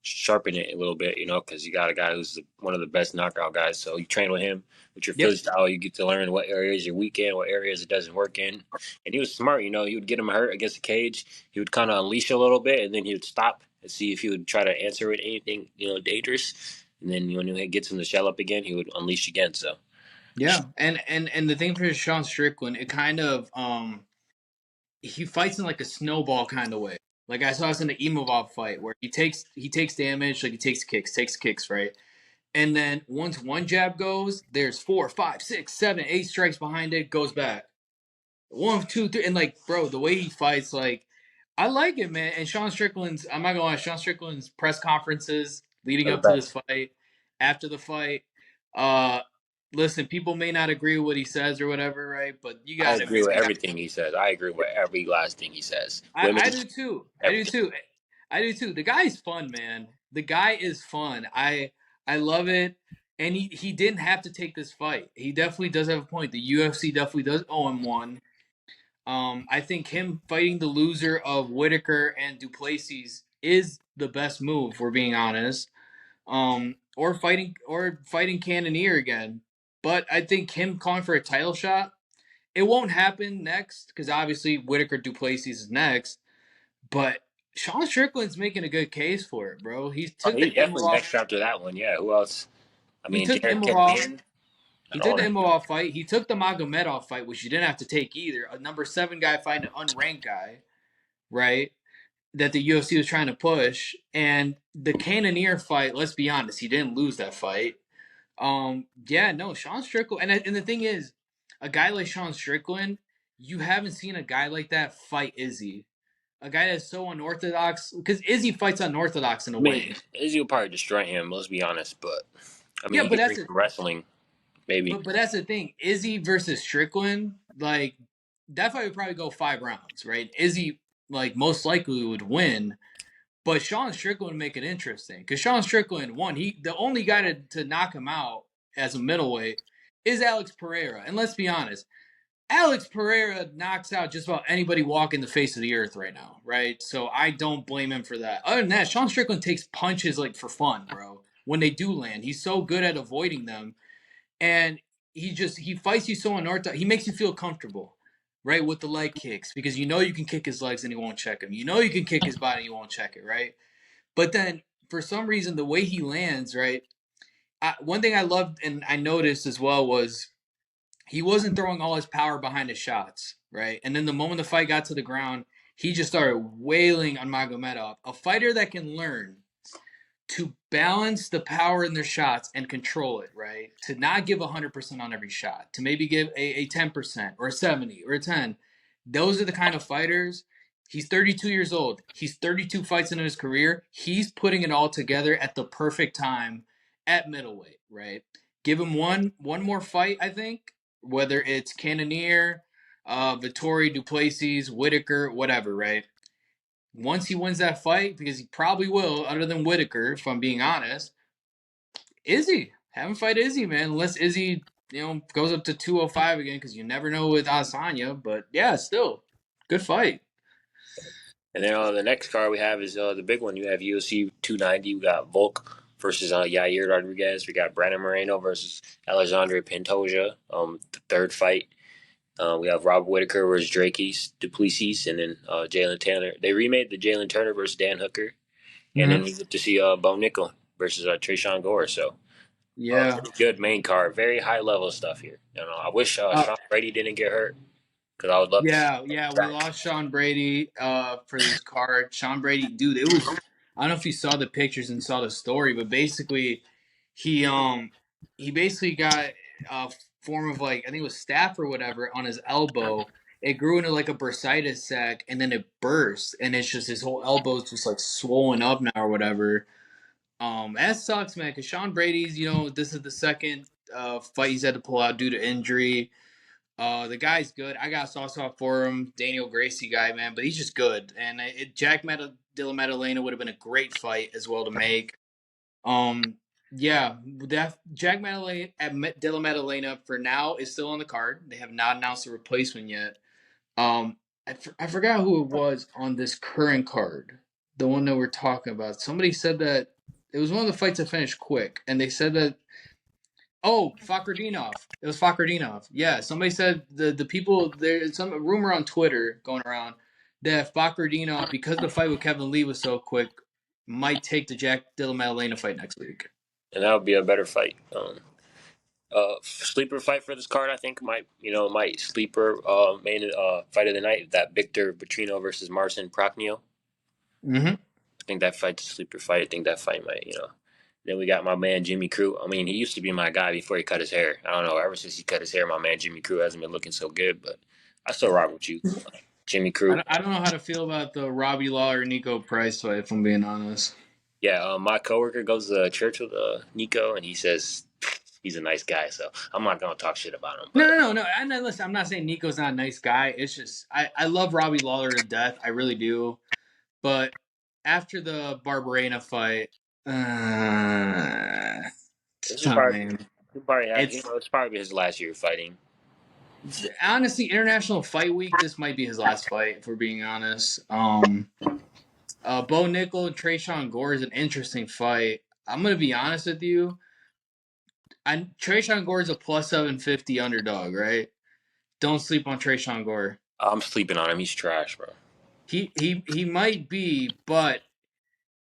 sharpen it a little bit, because you got a guy who's one of the best knockout guys. So you train with him with your Yep. Philly style. You get to learn what areas you're weak in, what areas it doesn't work in. And he was smart. He would get him hurt against the cage. He would kind of unleash a little bit, and then he would stop and see if he would try to answer with anything dangerous. And then when he gets him to shell up again, he would unleash again. So Yeah, and the thing for Sean Strickland, it kind of he fights in like a snowball kind of way. Like I saw this in the Imavov fight where he takes damage, like he takes kicks, right? And then once one jab goes, there's 4, 5, 6, 7, 8 strikes behind it, goes back. 1, 2, 3, and like, bro, the way he fights, like, I like it, man. And Sean Strickland's, I'm not gonna lie, Sean Strickland's press conferences leading are the up to best. this fight, after the fight, uh, listen, people may not agree with what he says or whatever, right? But you I gotta agree admit, with the guy. everything he says. I agree with every last thing he says. I Women, do too. I do everything. too. I do too. The guy's fun, man. The guy is fun. I love it. And he didn't have to take this fight. He definitely does have a point. The UFC definitely does owe him one. I think him fighting the loser of Whitaker and Duplessis is the best move. If we're being honest. Or fighting Cannonier again. But I think him calling for a title shot, it won't happen next because obviously Whitaker Duplessis is next. But Sean Strickland's making a good case for it, bro. He Oh, took the he's definitely Imavov. next after that one. Yeah. Who else? I He mean, took Jared Imavov. Cannonier. He And took all the that. Imavov fight. He took the Magomedov fight, which you didn't have to take either. A number 7 guy fighting an unranked guy, right? That the UFC was trying to push. And the Cannonier fight, let's be honest, he didn't lose that fight. Yeah, no, Sean Strickland. And the thing is, a guy like Sean Strickland, you haven't seen a guy like that fight Izzy. A guy that's so unorthodox, because Izzy fights unorthodox in a I mean, way. Izzy will probably destroy him. Let's be honest. But I mean, Yeah, he but could that's bring it. some wrestling, maybe. But that's the thing. Izzy versus Strickland, like that fight would probably go 5 rounds, right? Izzy, like most likely would win, but Sean Strickland would make it interesting because Sean Strickland won. The only guy to knock him out as a middleweight is Alex Pereira, and let's be honest, Alex Pereira knocks out just about anybody walking the face of the earth right now, right? So I don't blame him for that. Other than that, Sean Strickland takes punches like for fun, bro. When they do land, he's so good at avoiding them, and he fights you so unorthodox. He makes you feel comfortable, right, with the leg kicks because you know you can kick his legs and he won't check him. You know you can kick his body and he won't check it, right? But then for some reason, the way he lands, right, one thing I loved and I noticed as well was he wasn't throwing all his power behind his shots, right? And then the moment the fight got to the ground, he just started wailing on Magomedov, a fighter that can learn to balance the power in their shots and control it, right? To not give 100% on every shot, to maybe give a 10% or a 70 or a 10. Those are the kind of fighters. He's 32 years old. He's 32 fights into his career. He's putting it all together at the perfect time at middleweight, right? Give him one more fight, I think, whether it's Cannonier, Vittori, Duplessis, Whitaker, whatever, right? Once he wins that fight, because he probably will, other than Whitaker, if I'm being honest, Izzy. Have him fight Izzy, man. Unless Izzy, goes up to 205 again, because you never know with Adesanya. But yeah, still, good fight. And then on the next card we have is the big one. You have UFC 290. We got Volk versus Yair Rodriguez. We got Brandon Moreno versus Alexandre Pantoja. The third fight. We have Rob Whitaker versus Duplessis, and then Jalen Turner. They remade the Jalen Turner versus Dan Hooker, and then we get to see Bo Nickel versus Tresean Gore. So Yeah. pretty good main card. Very high level stuff here. I wish Sean Brady didn't get hurt because I would love to see Yeah. We lost Sean Brady for this card. Sean Brady, dude, it was. I don't know if you saw the pictures and saw the story, but basically, he he basically got a form of like I think it was staph or whatever on his elbow. It grew into like a bursitis sac, and then it burst, and it's just his whole elbow's just like swollen up now or whatever. That sucks, man. Because Sean Brady's, this is the second fight he's had to pull out due to injury. The guy's good. I got sauce off for him. Daniel Gracie guy, man, but he's just good. And Dilla Maddalena would have been a great fight as well to make. Yeah, that Jack Maddalena at Dilla Maddalena for now is still on the card. They have not announced a replacement yet. I forgot who it was on this current card, the one that we're talking about. Somebody said that it was one of the fights that finished quick, and they said that Fakhretdinov. It was Fakhretdinov. Yeah, somebody said the people there's some rumor on Twitter going around that Fakhretdinov, because the fight with Kevin Lee was so quick, might take the Jack Dilla Maddalena fight next week. and that would be a better fight. Sleeper fight for this card, I think might sleeper main fight of the night, that Victor Petrino versus Marcin Prachnio. Mm-hmm. I think that fight's a sleeper fight. I think that fight might. Then we got my man Jimmy Crute. I mean, he used to be my guy before he cut his hair. I don't know. Ever since he cut his hair, my man Jimmy Crute hasn't been looking so good. But I still rock with you, Jimmy Crute. I don't know how to feel about the Robbie Lawler Nico Price fight, if I'm being honest. Yeah, my coworker goes to church with Nico, and he says he's a nice guy. So I'm not gonna talk shit about him. But, No. And listen, I'm not saying Nico's not a nice guy. It's just I love Robbie Lawler to death. I really do. But after the Barberena fight, it's this is probably, time. it's probably his last year fighting. Honestly, International Fight Week, this might be his last fight, if we're being honest. Bo Nickel and Tresean Gore is an interesting fight. I'm gonna be honest with you. Tresean Gore is a plus 750 underdog, right? Don't sleep on Tresean Gore. I'm sleeping on him. He's trash, bro. He might be, but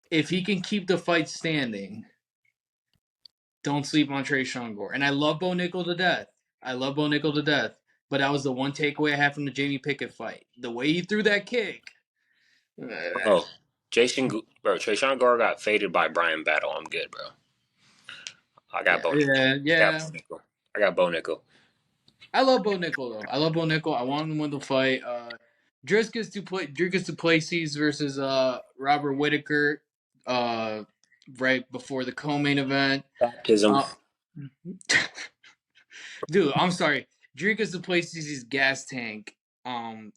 if he can keep the fight standing, don't sleep on Tresean Gore. And I love Bo Nickel to death. But that was the one takeaway I had from the Jamie Pickett fight. The way he threw that kick. Oh, Tresean Gore got faded by Brian Battle. I'm good, bro. I got Bo Nickel. I got Bo Nickel. I love Bo Nickel, though. I want him to win the fight. Dricus Duplessis versus Robert Whitaker right before the co-main event. Baptism. Dude, I'm sorry. Dricus Duplessis' gas tank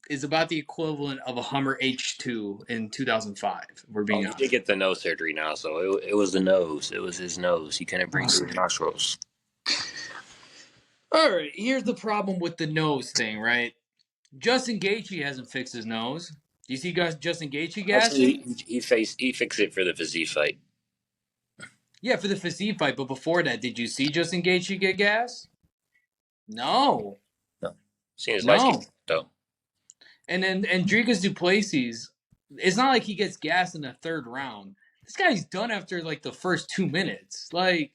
is about the equivalent of a Hummer H2 in 2005. We're being honest. He did get the nose surgery now, so it was the nose. It was his nose. He couldn't breathe through his nostrils. All right, here's the problem with the nose thing, right? Justin Gaethje hasn't fixed his nose. Do you see Justin Gaethje gassing? Actually, he fixed it for the physique fight. Yeah, for the physique fight, but before that, did you see Justin Gaethje get gas? No. Seen his lights though. And Dricus Duplessis, it's not like he gets gas in the third round. This guy's done after like the first 2 minutes. Like,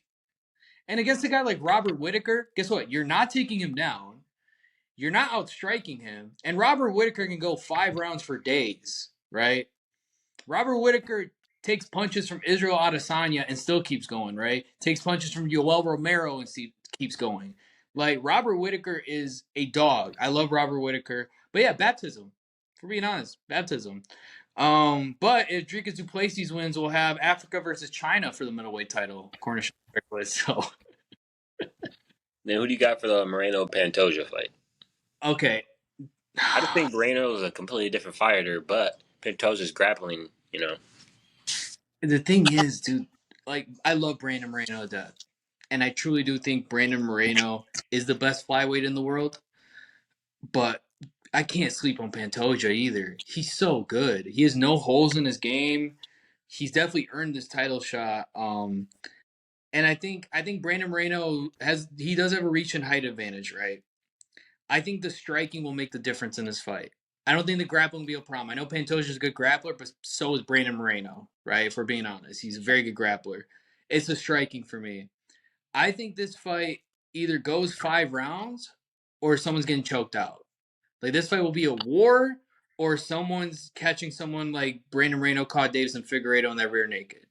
And against a guy like Robert Whittaker, guess what? You're not taking him down. You're not outstriking him. And Robert Whittaker can go 5 rounds for days, right? Robert Whittaker takes punches from Israel Adesanya and still keeps going, right? Takes punches from Yoel Romero and keeps going. Like, Robert Whittaker is a dog. I love Robert Whittaker. But yeah, baptism. For being honest, baptism. But if Dricus du Plessis wins, we'll have Africa versus China for the middleweight title. Cornish so Then who do you got for the Moreno Pantoja fight? okay. I just think Moreno is a completely different fighter, but Pantoja's grappling, The thing is, dude, like, I love Brandon Moreno to death. And I truly do think Brandon Moreno is the best flyweight in the world. But I can't sleep on Pantoja either. He's so good. He has no holes in his game. He's definitely earned this title shot. And I think Brandon Moreno does have a reach and height advantage, right? I think the striking will make the difference in this fight. I don't think the grappling will be a problem. I know Pantoja's a good grappler, but so is Brandon Moreno, right? If we're being honest, he's a very good grappler. It's the striking for me. I think this fight either goes 5 rounds or someone's getting choked out. Like, this fight will be a war, or someone's catching someone like Brandon Moreno caught Davison Figueiredo in that rear naked.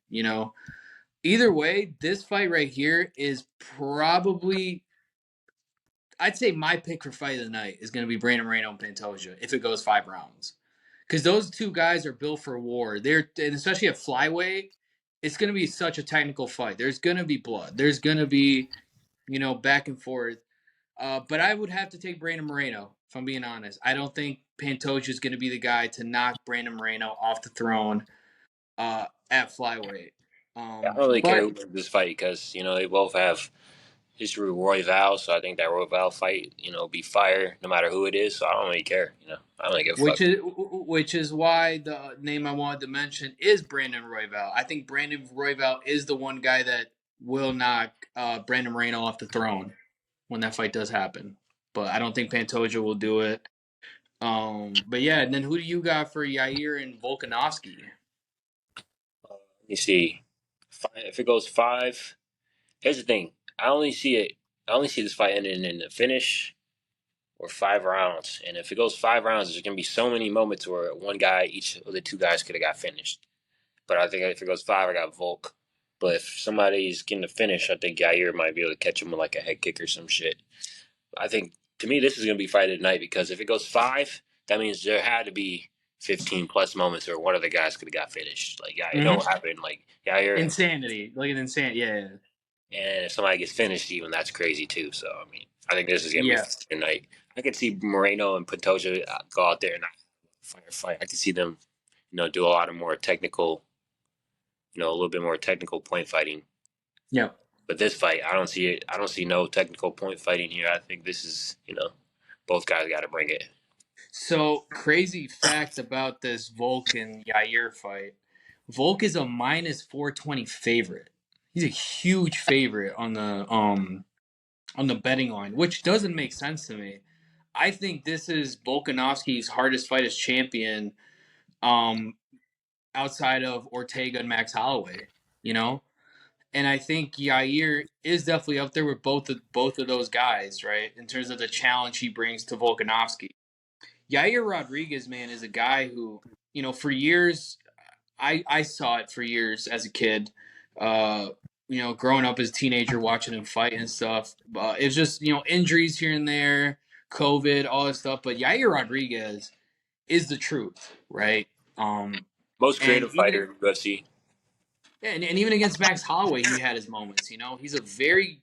Either way, this fight right here is probably, I'd say my pick for fight of the night is going to be Brandon Moreno and Pantoja if it goes 5 rounds, because those two guys are built for war. And especially at flyweight, it's going to be such a technical fight. There's going to be blood. There's going to be, back and forth. But I would have to take Brandon Moreno, if I'm being honest. I don't think Pantoja is going to be the guy to knock Brandon Moreno off the throne at flyweight. I don't really care But who wins this fight because they both have history with Royval, so I think that Royval fight, be fire no matter who it is. So I don't really care. I don't really give a fuck. which is why the name I wanted to mention is Brandon Royval. I think Brandon Royval is the one guy that will knock Brandon Moreno off the throne when that fight does happen. But I don't think Pantoja will do it. But yeah, and then who do you got for Yair and Volkanovski? Let me see. If it goes 5, here's the thing. I only see this fight ending in the finish or 5 rounds. And if it goes 5 rounds, there's gonna be so many moments where each of the 2 guys could have got finished. But I think if it goes 5, I got Volk. But if somebody's getting the finish, I think Yair might be able to catch him with like a head kick or some shit. I think, to me, this is going to be fight of the night because if it goes 5, that means there had to be 15 plus moments where one of the guys could have got finished. Like, yeah, you know what happened? Like, Yair. Insanity. Like an insane. Yeah. And if somebody gets finished, even that's crazy too. So, I mean, I think this is going to be fight of the night. I could see Moreno and Pantoja go out there and fight. I could see them, do a lot of more technical, a little bit more technical point fighting. Yeah. But this fight, I don't see it. I don't see no technical point fighting here. I think this is, both guys got to bring it. So, crazy fact about this Volk and Yair fight. Volk is a minus 420 favorite. He's a huge favorite on the betting line, which doesn't make sense to me. I think this is Volkanovski's hardest fight as champion, outside of Ortega and Max Holloway, And I think Yair is definitely up there with both of those guys, right? In terms of the challenge he brings to Volkanovski. Yair Rodriguez, man, is a guy who, for years, I saw it for years as a kid, growing up as a teenager, watching him fight and stuff. It's just, injuries here and there, COVID, all this stuff. But Yair Rodriguez is the truth, right? Most creative fighter in UFC. Yeah, and even against Max Holloway, he had his moments. He's a very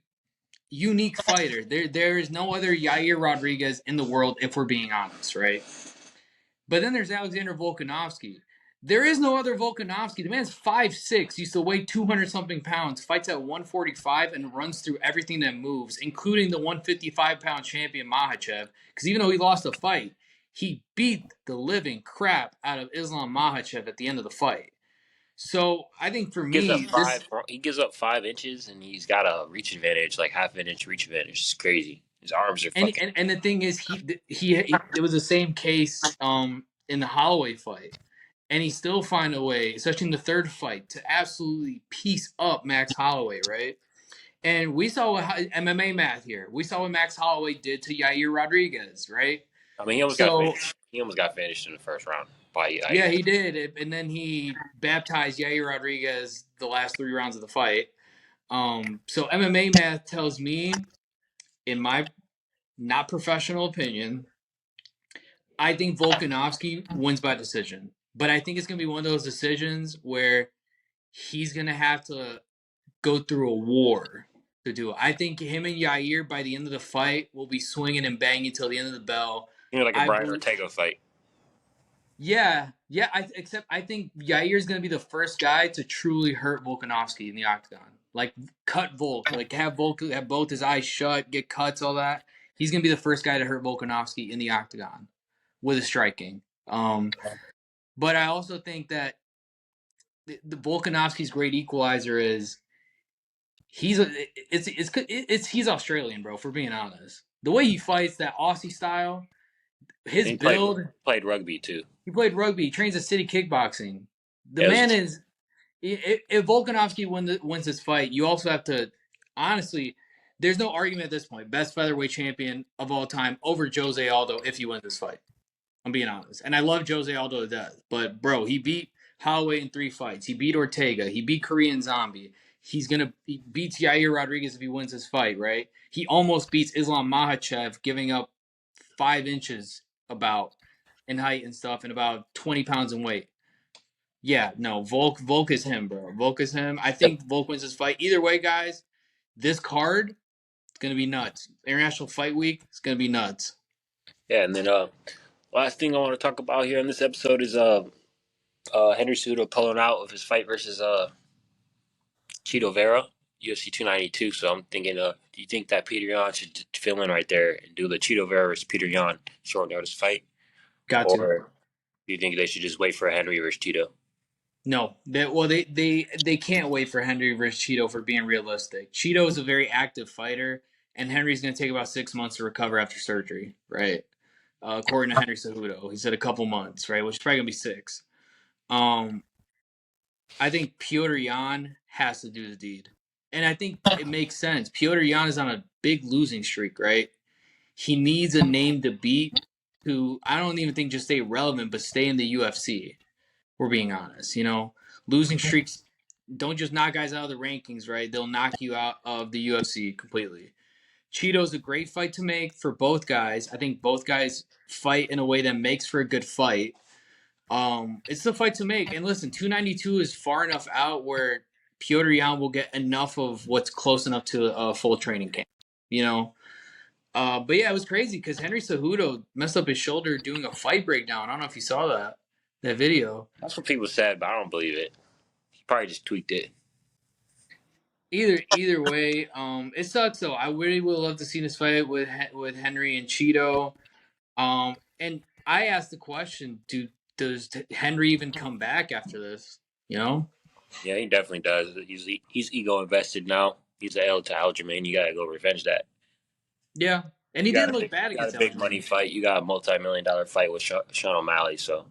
unique fighter. There is no other Yair Rodriguez in the world, if we're being honest, right? But then there's Alexander Volkanovski. There is no other Volkanovski. The man's 5'6", used to weigh 200-something pounds, fights at 145, and runs through everything that moves, including the 155-pound champion Makhachev. Because even though he lost the fight, he beat the living crap out of Islam Makhachev at the end of the fight. So I think for me, he gives up 5 inches, and he's got a reach advantage, like half an inch reach advantage. It's crazy. His arms are fucking. And the thing is, he it was the same case in the Holloway fight, and he still find a way, especially in the third fight, to absolutely piece up Max Holloway, right? And we saw what MMA math here. We saw what Max Holloway did to Yair Rodriguez, right? I mean, he almost got So finished. He almost got finished in the first round by yeah, Yair. he did, and then he baptized Yair Rodriguez the last 3 rounds of the fight. So MMA math tells me, in my not professional opinion, I think Volkanovski wins by decision. But I think it's gonna be one of those decisions where he's gonna have to go through a war to do it. I think him and Yair by the end of the fight will be swinging and banging till the end of the bell. You know, like a I Brian believe, Ortega fight. yeah. Except I think Yair is gonna be the first guy to truly hurt Volkanovski in the octagon. Like cut Volk, like have Volk have both his eyes shut, get cuts, all that. He's gonna be the first guy to hurt Volkanovski in the octagon with his striking. But I also think that the Volkanovski's great equalizer is he's Australian, bro. For being honest, the way he fights that Aussie style, And his he played build. played rugby too. He played rugby. He trains at City Kickboxing. The Yeah, it man was, is. If Volkanovski wins this fight, you also have to honestly. There's no argument at this point. Best featherweight champion of all time over Jose Aldo if he wins this fight. I'm being honest. And I love Jose Aldo to death. But, bro, he beat Holloway in 3 fights. He beat Ortega. He beat Korean Zombie. He beats Yair Rodriguez if he wins this fight, right? He almost beats Islam Makhachev, giving up 5 inches about in height and stuff and about 20 pounds in weight. Yeah, no, Volk is him, bro. Volk is him. I think Volk wins this fight. Either way, guys, this card is going to be nuts. International Fight Week is going to be nuts. yeah. And then last thing I want to talk about here in this episode is Henry Cejudo pulling out of his fight versus Chito Vera, UFC 292. So I'm thinking, do you think that Peter Yan should fill in right there and do the Chito Vera versus Peter Yan short notice fight, Got to. or do you think they should just wait for Henry versus Chito? No, they can't wait for Henry versus Cheeto for being realistic. Cheeto is a very active fighter, and Henry's going to take about 6 months to recover after surgery, right? According to Henry Cejudo, he said a couple months, right? Which is probably going to be 6. I think Piotr Yan has to do the deed, and I think it makes sense. Piotr Yan is on a big losing streak, right? He needs a name to beat to I don't even think just stay relevant, but stay in the UFC. We're being honest, losing streaks don't just knock guys out of the rankings, right? They'll knock you out of the UFC completely. Cheeto's a great fight to make for both guys. I think both guys fight in a way that makes for a good fight. It's the fight to make. And listen, 292 is far enough out where Piotr Yan will get enough of what's close enough to a full training camp, you know? But yeah, it was crazy because Henry Cejudo messed up his shoulder doing a fight breakdown. I don't know if you saw that video. That's what people said, but I don't believe it. He probably just tweaked it. Either way, it sucks though. I really would love to see this fight with Henry and Cheeto. And I asked the question: does Henry even come back after this? Yeah, he definitely does. He's ego invested now. He's a L to Aljamain. You gotta go revenge that. Yeah, and he You got didn't a look big, bad you got against a big money Aljamain. fight. You got a multi-million-dollar fight with Sean O'Malley. So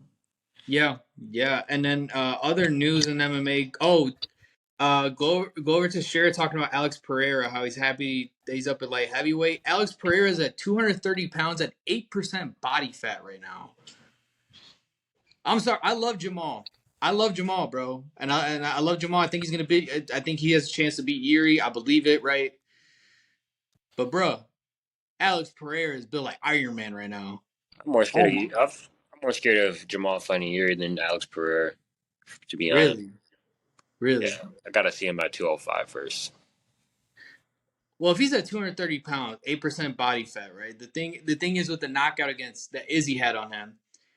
Yeah. And then other news in MMA. Oh, go over to Share talking about Alex Pereira, how he's happy that he's up at light heavyweight. Alex Pereira is at 230 pounds at 8% body fat right now. I'm sorry, I love Jamal. Bro, and I love Jamal. I think he's gonna be. I think he has a chance to beat Yuri. I believe it, right? But bro, Alex Pereira is built like Iron Man right now. I'm more scared Oh of my, you. I'm more scared of Jamal fighting Yuri than Alex Pereira. To be honest, really, really. yeah, I gotta see him at 205 first. Well, if he's at 230 pounds, 8% body fat, right? The thing is with the knockout against that Izzy had on him,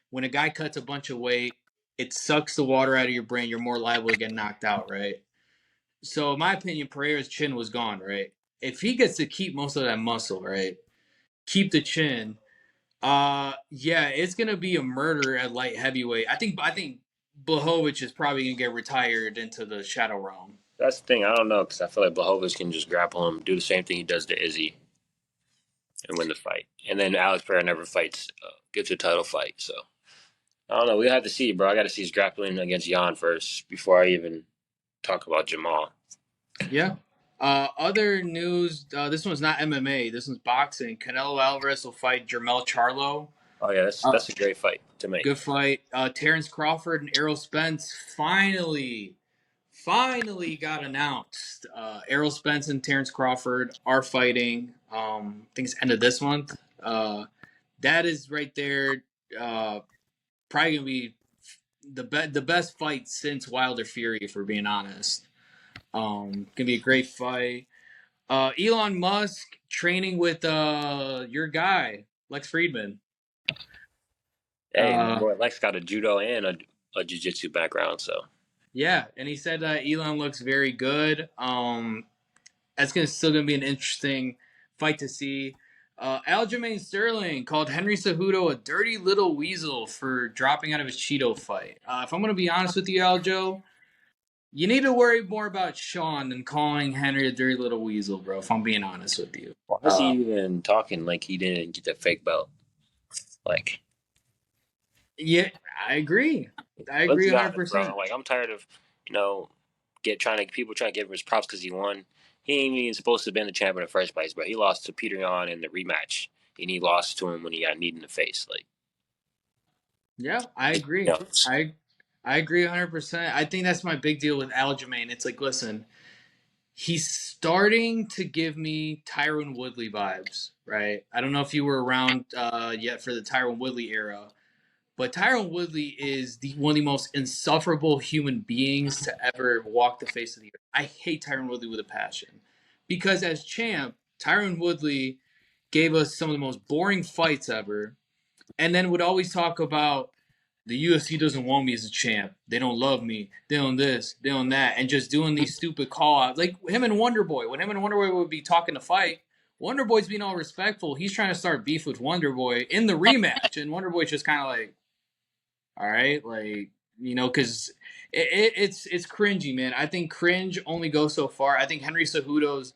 when a guy cuts a bunch of weight, it sucks the water out of your brain. You're more liable to get knocked out, right? So, in my opinion, Pereira's chin was gone, right? If he gets to keep most of that muscle, right? Keep the chin. Yeah, it's gonna be a murder at light heavyweight. I think Blachowicz is probably gonna get retired into the shadow realm. That's the thing. I don't know because I feel like Blachowicz can just grapple him, do the same thing he does to Izzy, and win the fight. And then Alex Pereira never fights, gets a title fight. So I don't know. We have to see, bro. I got to see his grappling against Jan first before I even talk about Jamal. Yeah. Other news. This one's not MMA. This one's boxing. Canelo Alvarez will fight Jermell Charlo. Oh yeah, Uh, that's a great fight to make. Good fight. Terrence Crawford and Errol Spence finally got announced. Errol Spence and Terrence Crawford are fighting. I think it's end of this month. That is right there. Probably gonna be the best fight since Wilder Fury, if we're being honest. Gonna be a great fight. Elon Musk training with your guy Lex Friedman. Hey, my Uh, boy Lex got a judo and a jiu-jitsu background, so yeah, and he said Elon looks very good. That's still gonna be an interesting fight to see. Aljamain Sterling called Henry Cejudo a dirty little weasel for dropping out of his Cheeto fight. If I'm gonna be honest with you, Aljo, you need to worry more about Sean than calling Henry a dirty little weasel, bro. If I'm being honest with you. why is he even talking like he didn't get the fake belt? Like, Yeah, I agree. I let's agree be honest, 100%. bro. Like, I'm tired of you know people trying to give him his props because he won. He ain't even supposed to have been the champion in the first place, but he lost to Peter Yan in the rematch, and he lost to him when he got kneed in the face. Like, Yeah, I you agree. know, I agree 100%. I think that's my big deal with Aljamain. It's like, listen, he's starting to give me Tyron Woodley vibes, right? I don't know if you were around yet for the Tyron Woodley era, but Tyron Woodley is one of the most insufferable human beings to ever walk the face of the earth. I hate Tyron Woodley with a passion because as champ, Tyron Woodley gave us some of the most boring fights ever, and then would always talk about the UFC doesn't want me as a champ. They don't love me. They on this, they on that, and just doing these stupid call outs. Like him and Wonder Boy. When him and Wonder Boy would be talking to fight, Wonder Boy's being all respectful. He's trying to start beef with Wonder Boy in the rematch, and Wonder Boy's just kind of like, all right, like because it's cringy, man. I think cringe only goes so far. I think Henry Cejudo's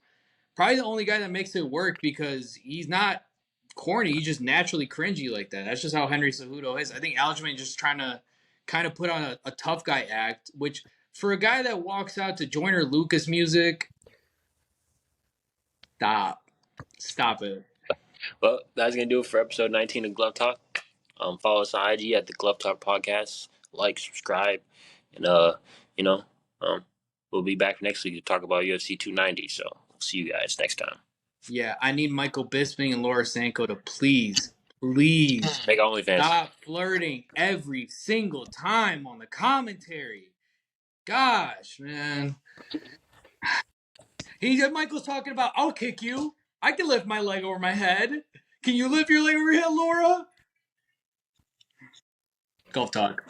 probably the only guy that makes it work because he's not corny. He's just naturally cringy like that. That's just how Henry Cejudo is. I think Aljamain just trying to kind of put on a tough guy act, which for a guy that walks out to Joyner Lucas music, stop it. well, that's gonna do it for episode 19 of Glove Talk. Follow us on IG at the Glove Talk Podcast. Like, subscribe, and you know, we'll be back next week to talk about UFC 290. So we'll see you guys next time. Yeah, I need Michael Bisping and Laura Sanko to please Make OnlyFans. stop flirting every single time on the commentary. Gosh, man. Michael's talking about, I'll kick you. I can lift my leg over my head. Can you lift your leg over your head, Laura? Golf talk.